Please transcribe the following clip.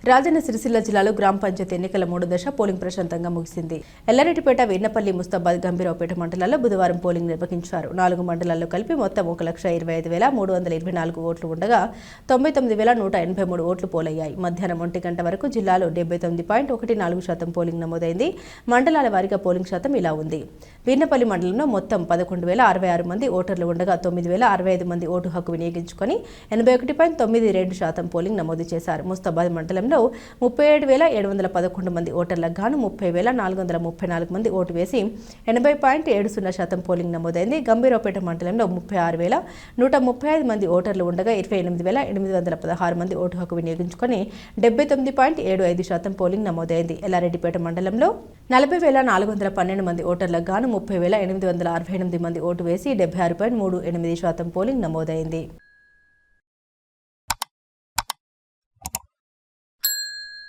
రాజన్న సిరిసిల్ల జిల్లాలో గ్రామ పంచాయతీ ఎన్నికల 3వ దశ పోలింగ్ ప్రశాంతంగా ముగిసింది. ఎల్లారెడ్డిపేట, వీర్నపల్లి, ముస్తాబాద్, గంభీరావుపేట మండలాల్లో బుధవారం పోలింగ్ నిర్వహించారు. 4 మండలాల్లో కలిపి మొత్తం 1,25,324 ఓట్లు ఉండగా 99,183 ఓట్లు పోలయ్యాయి. మధ్యాహ్నం 1 గంట వరకు జిల్లాలో 79.14% పోలింగ్ నమోదైంది. మండలాల వారీగా పోలింగ్ శాతం ఇలా ఉంది. వీర్నపల్లి మండలంలో మొత్తం 11,066 మంది ఓటర్లు ఉండగా 9,065 మంది ఓటు హక్కు వినియోగించుకొని 81.92% పోలింగ్ నమోదు చేశారు. ముస్తాబాద్ మండలంలో 37,711 మంది ఓటర్లకు గాను 30,434 మంది ఓటు వేసి 80.70% పోలింగ్ నమోదైంది. గంభీరావుపేట మండలంలో 36,135 మంది ఓటర్లు ఉండగా 28,816 మంది ఓటు హక్కు వినియోగించుకొని 79.75% పోలింగ్ నమోదైంది. ఎల్లారెడ్డిపేట మండలంలో 40,412 మంది ఓటర్లకు గాను 30,868 మంది ఓటు వేసి 76.38% పోలింగ్ నమోదైంది.